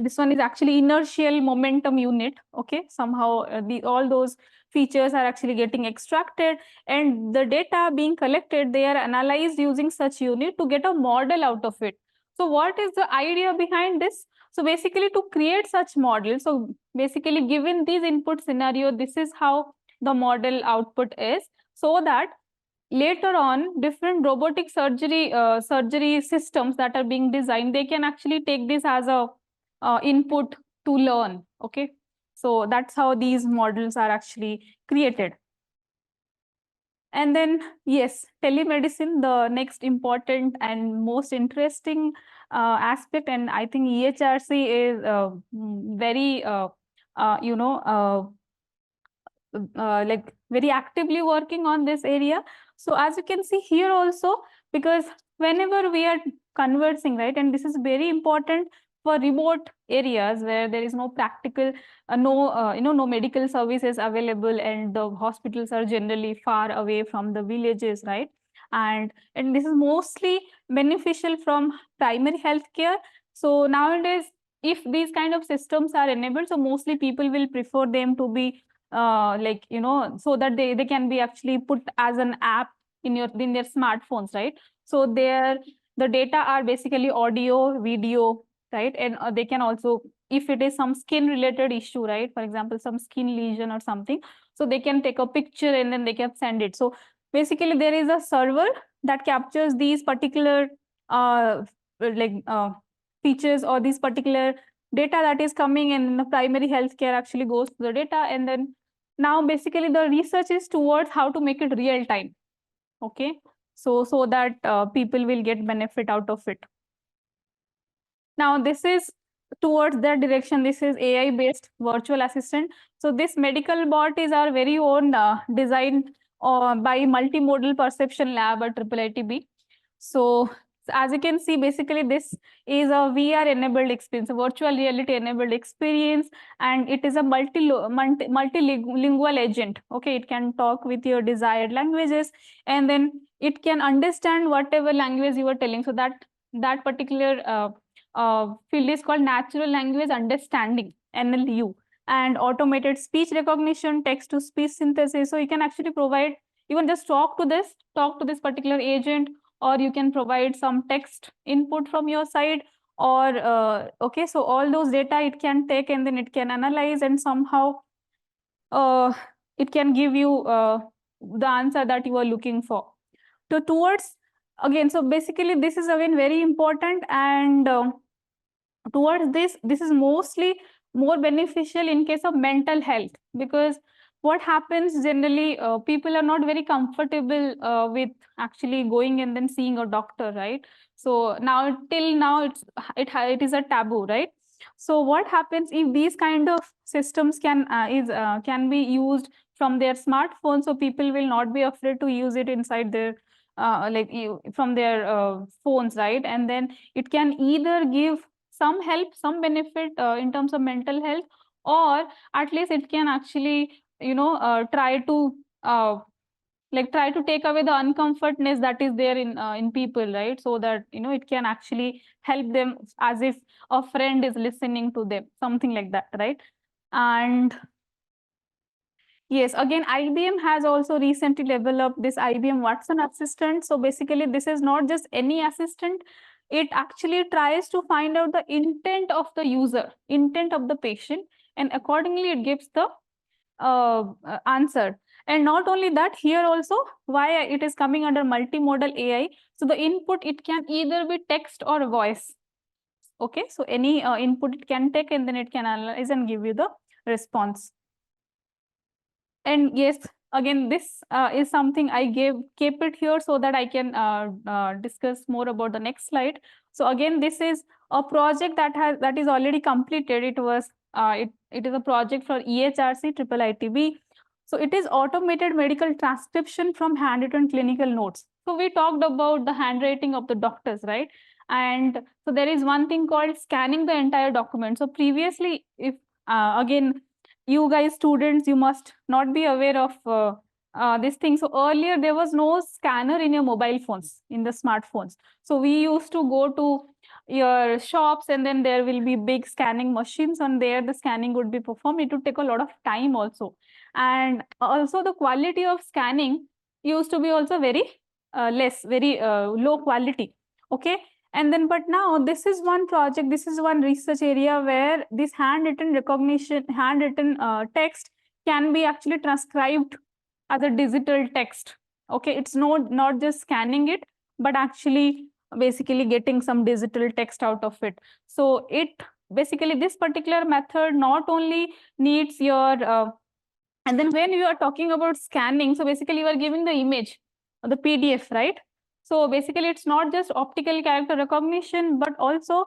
this one is actually inertial momentum unit. Okay, somehow all those features are actually getting extracted, and the data being collected, they are analyzed using such unit to get a model out of it. So what is the idea behind this? So basically to create such models, so basically given these input scenario, this is how the model output is, so that later on different robotic surgery systems that are being designed, they can actually take this as a input to learn. Okay, so that's how these models are actually created. And then yes, telemedicine, the next important and most interesting aspect, and I think EHRC is very like very actively working on this area. So as you can see here also, because whenever we are conversing, right, and this is very important for remote areas where there is no practical, no medical services available, and the hospitals are generally far away from the villages, right? And this is mostly beneficial from primary healthcare. So nowadays, if these kind of systems are enabled, so mostly people will prefer them to be so that they can be actually put as an app in their smartphones, right? So the data are basically audio, video, right? And they can also, if it is some skin related issue, right, for example some skin lesion or something, so they can take a picture and then they can send it. So basically there is a server that captures these particular features or these particular data that is coming, and the primary healthcare actually goes to the data. And then now basically the research is towards how to make it real time. Okay, so that people will get benefit out of it. Now this is towards that direction. This is AI based virtual assistant. So this medical bot is our very own designed by Multimodal Perception Lab at IIIT-B. So as you can see, basically this is a VR enabled experience, a virtual reality enabled experience, and it is a multilingual agent. Okay, it can talk with your desired languages, and then it can understand whatever language you are telling. So that particular field is called natural language understanding, NLU, and automated speech recognition, text to speech synthesis. So you can actually provide, you can just talk to this particular agent, or you can provide some text input from your side, or okay, so all those data it can take, and then it can analyze, and somehow it can give you the answer that you are looking for. So towards, again, so basically this is again very important, and towards this is mostly more beneficial in case of mental health, because what happens generally, people are not very comfortable with actually going and then seeing a doctor, right? So now, till now, it is a taboo, right? So what happens if these kind of systems can be used from their smartphone, so people will not be afraid to use it inside their from their phones, right? And then it can either give some help, some benefit in terms of mental health, or at least it can actually try to take away the uncomfortness that is there in people, right? So that it can actually help them as if a friend is listening to them, something like that, right? And yes, again, IBM has also recently developed this IBM Watson assistant. So basically, this is not just any assistant. It actually tries to find out the intent of the user, intent of the patient, and accordingly, it gives the answer. And not only that, here also, why it is coming under multimodal AI. So the input, it can either be text or voice. Okay, so any input it can take, and then it can analyze and give you the response. And yes, again, this is something I kept it here so that I can discuss more about the next slide. So again, this is a project that is already completed. It is a project for EHRC IIIT-B. So it is automated medical transcription from handwritten clinical notes. So we talked about the handwriting of the doctors, right? And so there is one thing called scanning the entire document. So previously, if again, you guys students, you must not be aware of this thing. So earlier there was no scanner in your mobile phones, in the smartphones. So we used to go to your shops, and then there will be big scanning machines, and there the scanning would be performed. It would take a lot of time also, and also the quality of scanning used to be also very very low quality. Okay. And then, but now this is one project, this is one research area where this handwritten recognition, handwritten text can be actually transcribed as a digital text. Okay, it's not just scanning it, but actually basically getting some digital text out of it. So it basically, this particular method not only needs your and then when you are talking about scanning, so basically you are giving the image, the PDF, right? So basically it's not just optical character recognition, but also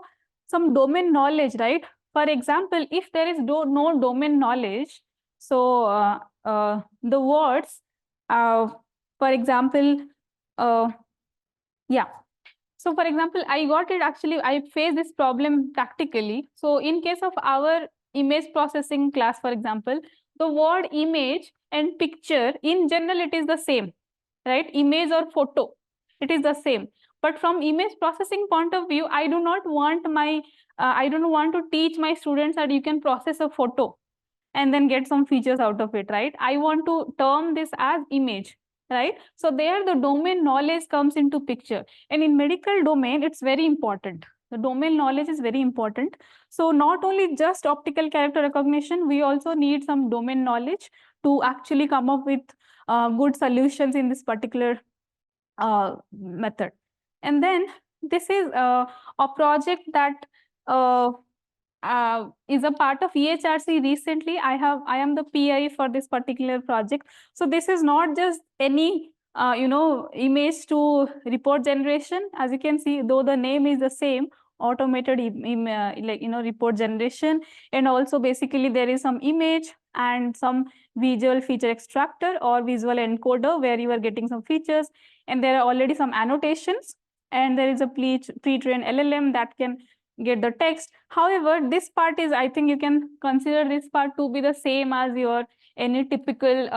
some domain knowledge, right? For example, if there is no domain knowledge, so the words, for example, yeah. So for example, I faced this problem practically. So in case of our image processing class, for example, the word image and picture, in general, it is the same, right? Image or photo, it is the same. But from image processing point of view, I don't want to teach my students that you can process a photo and then get some features out of it, right? I want to term this as image, right? So there the domain knowledge comes into picture. And in medical domain, it's very important. The domain knowledge is very important. So not only just optical character recognition, we also need some domain knowledge to actually come up with good solutions in this particular method. And then this is a project that is a part of EHRC recently. I am the PI for this particular project. So this is not just any image to report generation. As you can see, though the name is the same, automated report generation, and also basically there is some image and some visual feature extractor or visual encoder where you are getting some features, and there are already some annotations, and there is a pre-trained LLM that can get the text. However, this part is, I think you can consider this part to be the same as your any typical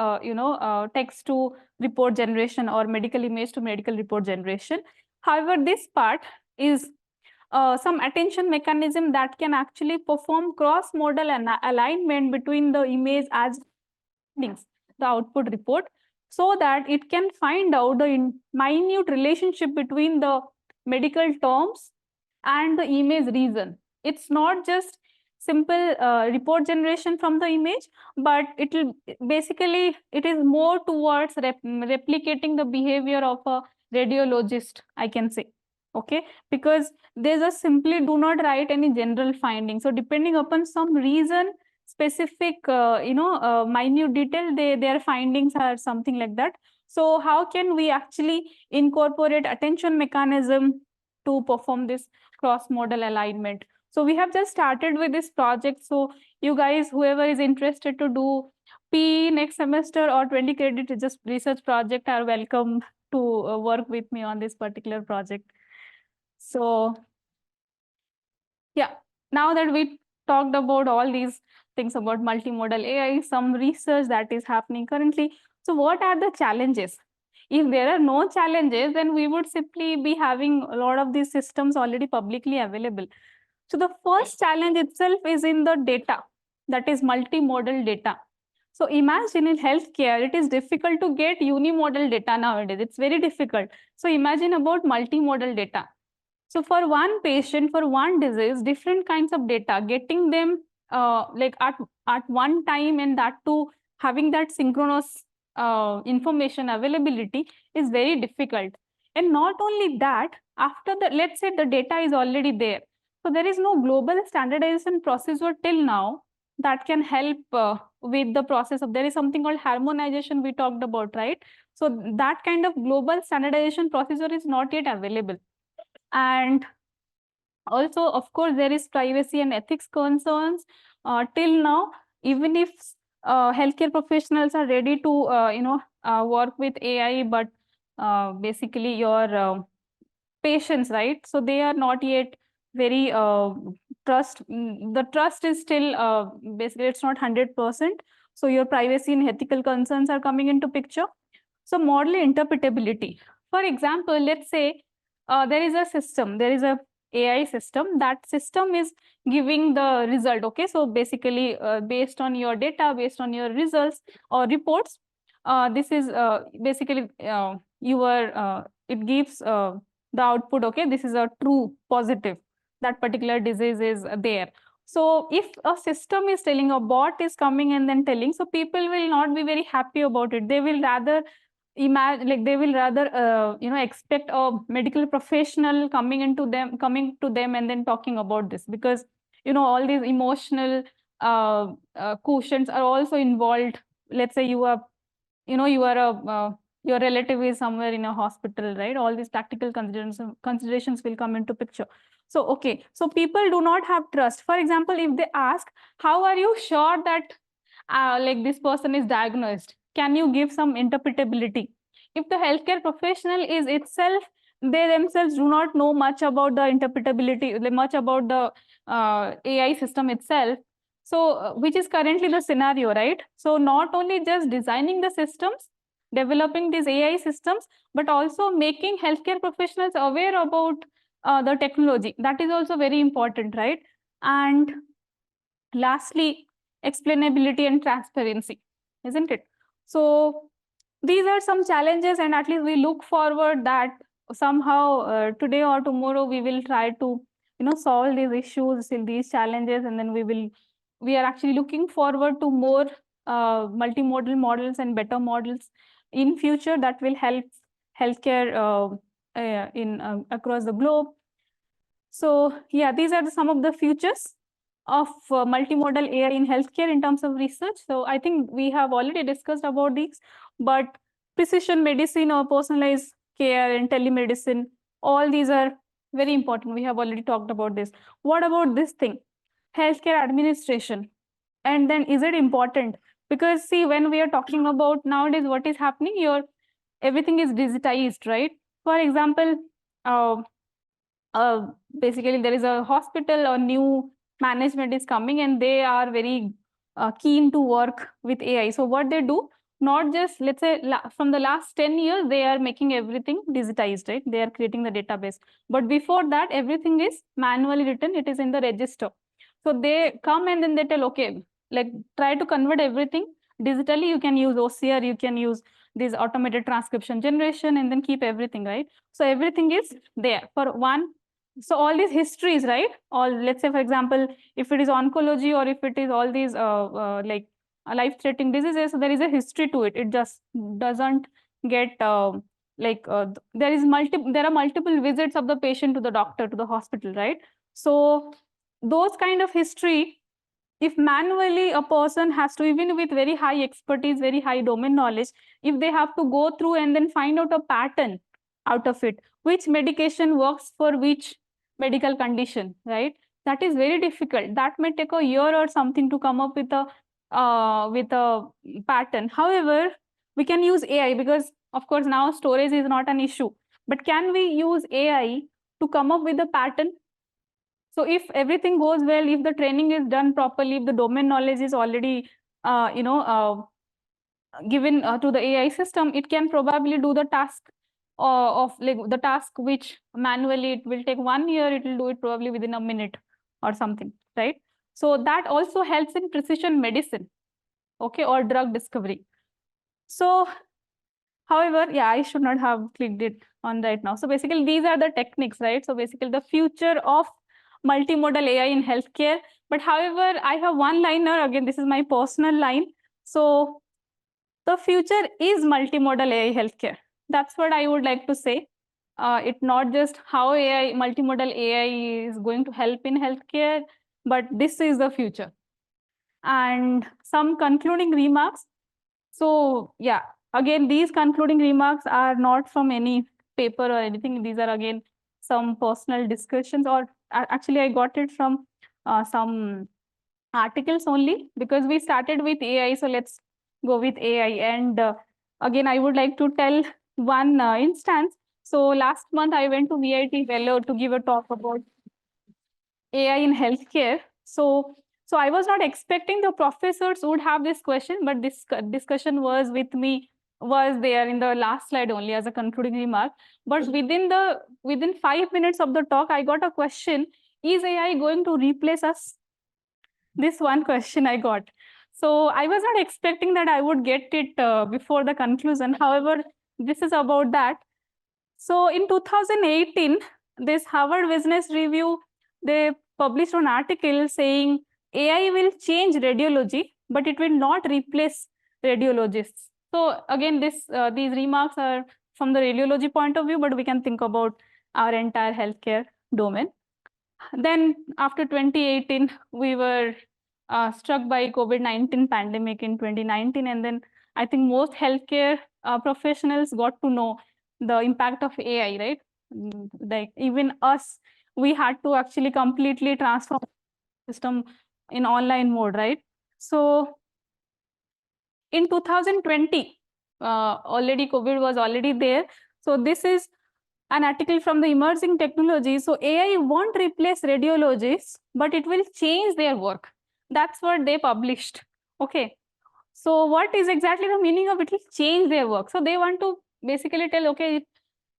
text to report generation or medical image to medical report generation. However, this part is some attention mechanism that can actually perform cross-modal alignment between the image as the output report, so that it can find out the minute relationship between the medical terms and the image reason. It's not just simple report generation from the image, but it is more towards replicating the behavior of a radiologist, I can say. Okay, because they just simply do not write any general findings. So depending upon some reason, specific, minute detail. Their findings are something like that. So how can we actually incorporate attention mechanism to perform this cross-modal alignment? So we have just started with this project. So you guys, whoever is interested to do PE next semester or 20 credit just research project, are welcome to work with me on this particular project. So yeah, now that we talked about all these things about multimodal AI, some research that is happening currently. So what are the challenges? If there are no challenges, then we would simply be having a lot of these systems already publicly available. So the first challenge itself is in the data, that is multimodal data. So imagine in healthcare, it is difficult to get unimodal data nowadays. It's very difficult. So imagine about multimodal data. So for one patient, for one disease, different kinds of data, getting them like at one time, and that too having that synchronous information availability is very difficult. And not only that, after the, let's say the data is already there. So there is no global standardization procedure till now that can help with the process of, there is something called harmonization we talked about, right? So that kind of global standardization procedure is not yet available. And also, of course, there is privacy and ethics concerns. Till now, even if healthcare professionals are ready to, work with AI, but basically your patients, right? So they are not yet very the trust is still basically it's not 100%. So your privacy and ethical concerns are coming into picture. So model interpretability. For example, let's say there is a system, there is a AI system. That system is giving the result. Okay, so basically based on your data, based on your results or reports, this is basically it gives the output. Okay, this is a true positive. That particular disease is there. So if a system is telling, a bot is coming and then telling, so people will not be very happy about it. They will rather imagine, like they will rather expect a medical professional coming to them and then talking about this, because all these emotional quotients are also involved. Let's say you are your relative is somewhere in a hospital, right? All these practical considerations will come into picture. So okay, so people do not have trust. For example, if they ask, how are you sure that like this person is diagnosed, can you give some interpretability? If the healthcare professional is itself, they themselves do not know much about the interpretability, much about the AI system itself. So which is currently the scenario, right? So not only just designing the systems, developing these AI systems, but also making healthcare professionals aware about the technology. That is also very important, right? And lastly, explainability and transparency, isn't it? So these are some challenges, and at least we look forward that somehow today or tomorrow we will try to solve these issues, these challenges, and then we are actually looking forward to more multimodal models and better models in future that will help healthcare in across the globe. So yeah, these are some of the futures of multimodal AI in healthcare in terms of research. So I think we have already discussed about these, but precision medicine or personalized care and telemedicine, all these are very important. We have already talked about this. What about this thing? Healthcare administration. And then is it important? Because see, when we are talking about nowadays, what is happening here, everything is digitized, right? For example, uh, basically there is a hospital or new management is coming, and they are very keen to work with AI. So what they do, not just, let's say from the last 10 years, they are making everything digitized, right? They are creating the database. But before that, everything is manually written. It is in the register. So they come and then they tell, okay, like try to convert everything digitally. You can use OCR, you can use this automated transcription generation, and then keep everything, right? So everything is there for one. So all these histories, right? All, let's say, for example, if it is oncology or if it is all these like life-threatening diseases, so there is a history to it. It just doesn't get there are multiple visits of the patient to the doctor, to the hospital, right? So those kind of history if manually a person has to, even with very high expertise, very high domain knowledge, if they have to go through and then find out a pattern out of it, which medication works for which medical condition, right? That is very difficult. That may take a year or something to come up with a pattern. However, we can use AI because, of course, now storage is not an issue. But can we use AI to come up with a pattern? So if everything goes well, if the training is done properly, if the domain knowledge is already, given to the AI system, it can probably do the task of like the task which manually it will take 1 year, it will do it probably within a minute or something, right? So that also helps in precision medicine, okay, or drug discovery. So, however, yeah, I should not have clicked it on right now. So basically, these are the techniques, right? So basically, the future of multimodal AI in healthcare. But however, I have one liner. Again, this is my personal line. So the future is multimodal AI healthcare. That's what I would like to say. It's not just how AI, multimodal AI is going to help in healthcare, but this is the future. And some concluding remarks. So yeah, again, these concluding remarks are not from any paper or anything. These are again some personal discussions, or actually I got it from some articles only, because we started with AI. So let's go with AI. And again, I would like to tell one instance. So last month I went to IIT-Bangalore to give a talk about AI in healthcare. So I was not expecting the professors would have this question, but this discussion was with me, was there in the last slide only as a concluding remark. But within 5 minutes of the talk, I got a question: is AI going to replace us? This one question I got. So I was not expecting that I would get it before the conclusion. However, this is about that. So in 2018, this Harvard Business Review, they published an article saying AI will change radiology, but it will not replace radiologists. So again, these remarks are from the radiology point of view, but we can think about our entire healthcare domain. Then after 2018, we were struck by COVID-19 pandemic in 2019. And then I think most healthcare professionals got to know the impact of AI, right? Like even us, we had to actually completely transform the system in online mode, right? So in 2020, already COVID was already there. So this is an article from the emerging technology. So AI won't replace radiologists, but it will change their work. That's what they published. Okay. So what is exactly the meaning of it will change their work? So they want to basically tell, okay,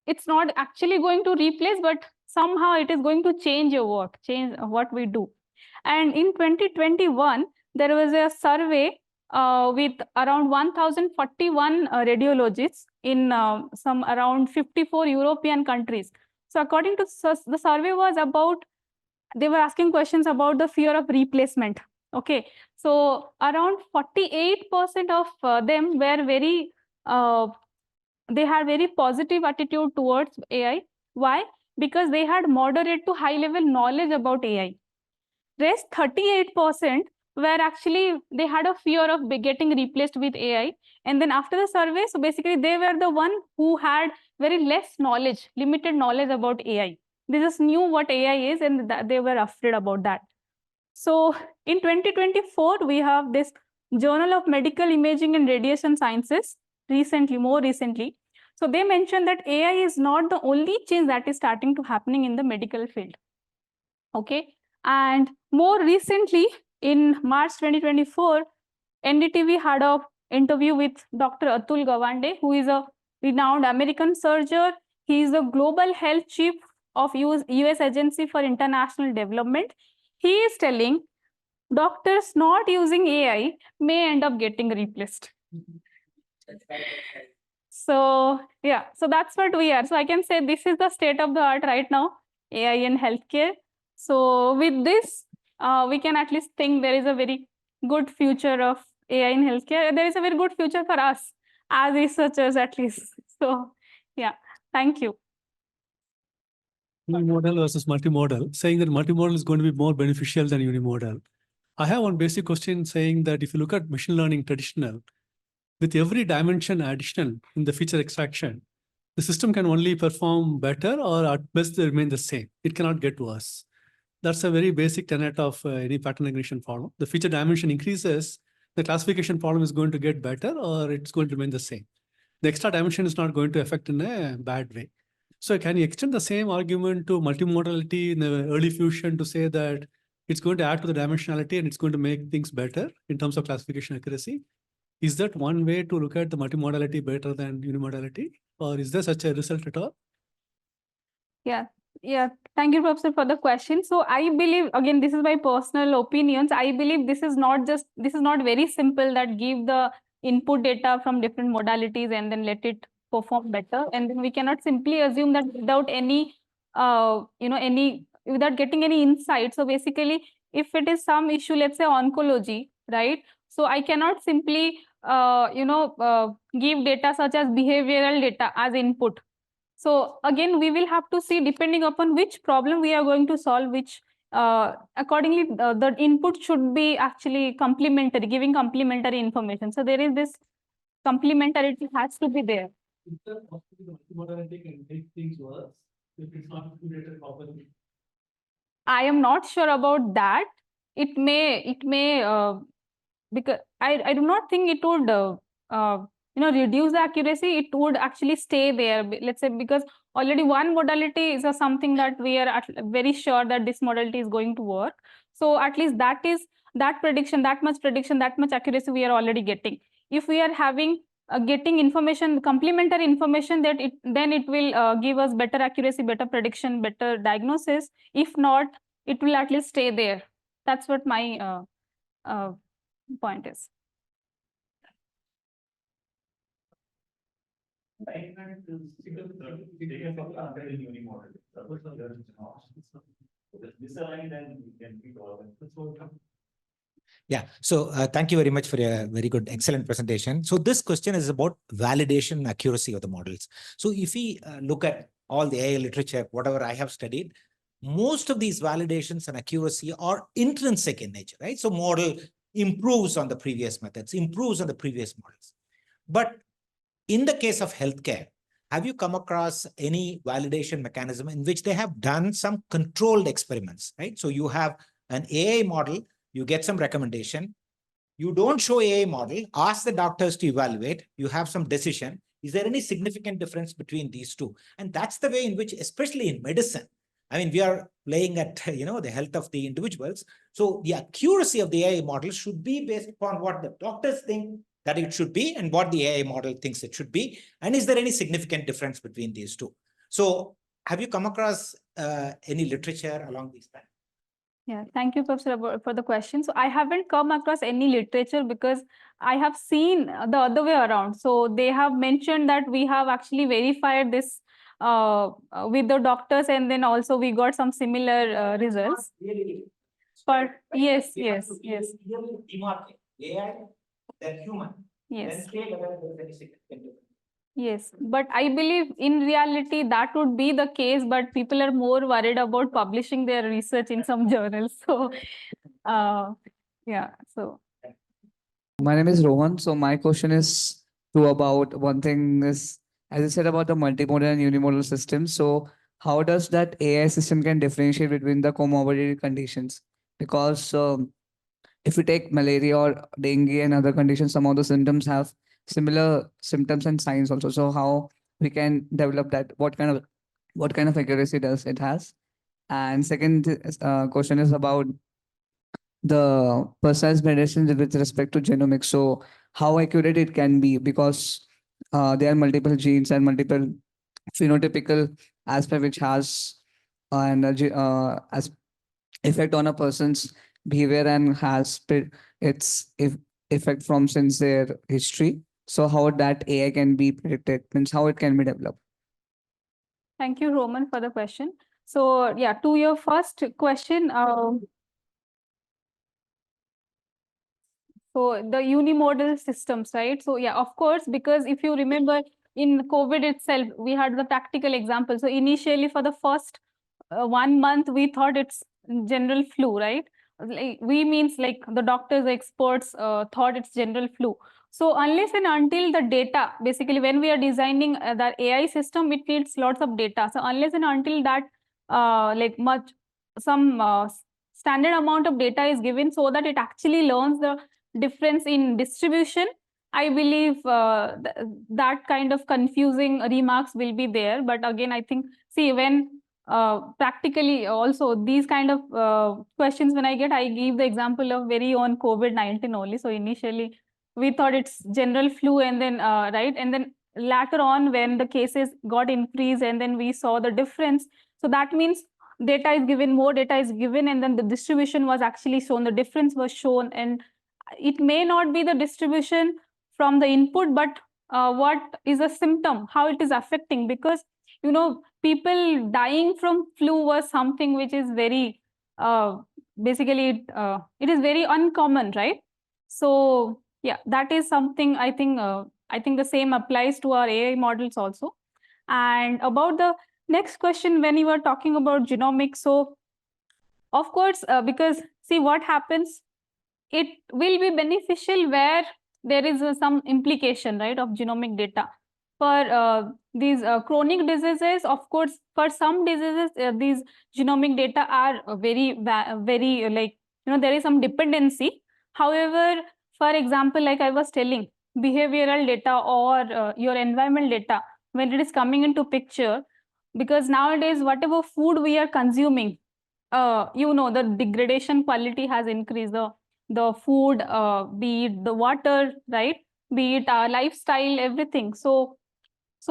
it's not actually going to replace, but somehow it is going to change your work, change what we do. And in 2021, there was a survey with around 1,041 radiologists in some around 54 European countries. So according to the survey was about, they were asking questions about the fear of replacement. Okay, so around 48% of them were very, they had very positive attitude towards AI. Why? Because they had moderate to high level knowledge about AI. Rest 38% were actually, they had a fear of getting replaced with AI. And then after the survey, so basically they were the one who had very less knowledge, limited knowledge about AI. They just knew what AI is and they were afraid about that. So in 2024, we have this Journal of Medical Imaging and Radiation Sciences, more recently. So they mentioned that AI is not the only change that is starting to happening in the medical field. Okay. And more recently, in March 2024, NDTV had an interview with Dr. Atul Gawande, who is a renowned American surgeon. He is the global health chief of US Agency for International Development. He is telling doctors not using AI may end up getting replaced. So yeah, so that's what we are. So I can say this is the state of the art right now, AI in healthcare. So with this, we can at least think there is a very good future of AI in healthcare. There is a very good future for us as researchers, at least. So yeah, thank you. Unimodal versus multimodal, saying that multimodal is going to be more beneficial than unimodal. I have one basic question saying that if you look at machine learning traditional, with every dimension additional in the feature extraction, the system can only perform better or at best they remain the same. It cannot get worse. That's a very basic tenet of any pattern recognition problem. The feature dimension increases, the classification problem is going to get better or it's going to remain the same. The extra dimension is not going to affect in a bad way. So can you extend the same argument to multimodality in the early fusion to say that it's going to add to the dimensionality and it's going to make things better in terms of classification accuracy? Is that one way to look at the multimodality better than unimodality? Or is there such a result at all? Yeah. Thank you, Professor, for the question. So I believe, again, this is my personal opinions. I believe this is not very simple that give the input data from different modalities and then let it perform better. And then we cannot simply assume that without any, without getting any insight. So basically, if it is some issue, let's say oncology, right? So I cannot simply, give data such as behavioral data as input. So again, we will have to see, depending upon which problem we are going to solve, which accordingly the input should be actually complementary, giving complementary information. So there is this complementarity has to be there. Multimodality can make things worse if it's not integrated properly. I am not sure about that. It may because I do not think it would reduce the accuracy. It would actually stay there, let's say, because already one modality is something that we are very sure that this modality is going to work. So at least that much prediction, that much accuracy we are already getting. If we are having getting information, complementary information, then it will give us better accuracy, better prediction, better diagnosis. If not, it will at least stay there. That's what my point is. Yeah, so thank you very much for a very good, excellent presentation. So this question is about validation and accuracy of the models. So if we look at all the AI literature, whatever I have studied, most of these validations and accuracy are intrinsic in nature, right? So model improves on the previous methods, improves on the previous models. But in the case of healthcare, have you come across any validation mechanism in which they have done some controlled experiments, right? So you have an AI model, you get some recommendation, you don't show AI model, ask the doctors to evaluate, you have some decision. Is there any significant difference between these two? And that's the way in which, especially in medicine, I mean, we are playing at, the health of the individuals. So the accuracy of the AI model should be based upon what the doctors think that it should be and what the AI model thinks it should be. And is there any significant difference between these two? So have you come across any literature along these lines? Yeah, thank you, Professor, for the question. So I haven't come across any literature because I have seen the other way around. So they have mentioned that we have actually verified this with the doctors, and then also we got some similar results. But yes. AI, then human. Yes. Then whether there is any significant difference. Yes, but I believe in reality that would be the case, but people are more worried about publishing their research in some journals. So, yeah, so. My name is Rohan. So my question is about one thing is, as I said about the multimodal and unimodal system. So how does that AI system can differentiate between the comorbidity conditions? Because if we take malaria or dengue and other conditions, some of the symptoms have similar symptoms and signs also. So how we can develop that? What kind of accuracy does it has? And second question is about the personalized medicine with respect to genomics. So how accurate it can be, because there are multiple genes and multiple phenotypical aspect which has as effect on a person's behavior and has its effect from since their history. So how that AI can be predicted, means how it can be developed. Thank you, Roman, for the question. So yeah, to your first question, so the unimodal systems, right? So yeah, of course, because if you remember in COVID itself, we had the practical example. So initially for the first 1 month, we thought it's general flu, right? like we means like the doctors, the experts thought it's general flu. So unless and until the data, basically when we are designing that AI system, it needs lots of data. So unless and until that like some standard amount of data is given so that it actually learns the difference in distribution, I believe that kind of confusing remarks will be there. But again, I think, see, when practically also these kind of questions when I get, I give the example of very own COVID-19 only. So initially we thought it's general flu, and then right, and then later on when the cases got increased and then we saw the difference. So that means data is given, more data is given, and then the distribution was actually shown, the difference was shown. And it may not be the distribution from the input, but what is a symptom, how it is affecting, because you know, people dying from flu was something which is very basically it is very uncommon, right? So yeah, that is something I think the same applies to our AI models also. And about the next question, when you were talking about genomics, so of course because see what happens, it will be beneficial where there is some implication, right, of genomic data. For these chronic diseases, of course, for some diseases, these genomic data are very like, you know, there is some dependency. However, for example, like I was telling, behavioral data or your environment data, when it is coming into picture, because nowadays, whatever food we are consuming, you know, the degradation quality has increased. The food, be it the water, right, be it our lifestyle, everything. So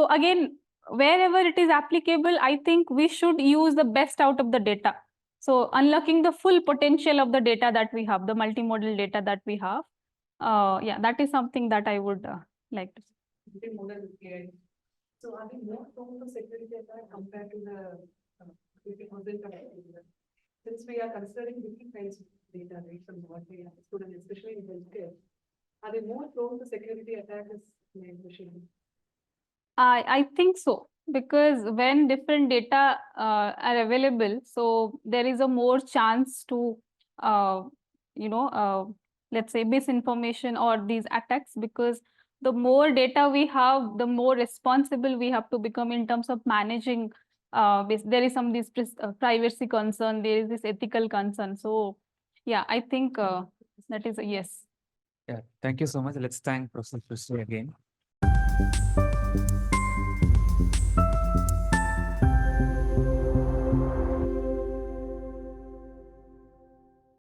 again, wherever it is applicable, I think we should use the best out of the data. So unlocking the full potential of the data that we have, the multimodal data that we have. Yeah, that is something that I would like to say. Multimodal AI. So are we more prone to security attack compared to the since we are considering different kinds of data, right, from what we have students, especially in healthcare, are they more prone to security attacks as machine? I think so, because when different data are available, so there is a more chance to, you know, let's say misinformation or these attacks, because the more data we have, the more responsible we have to become in terms of managing. There is some this privacy concern, there is this ethical concern. So yeah, I think that is a yes. Yeah, thank you so much. Let's thank Professor Sushree again.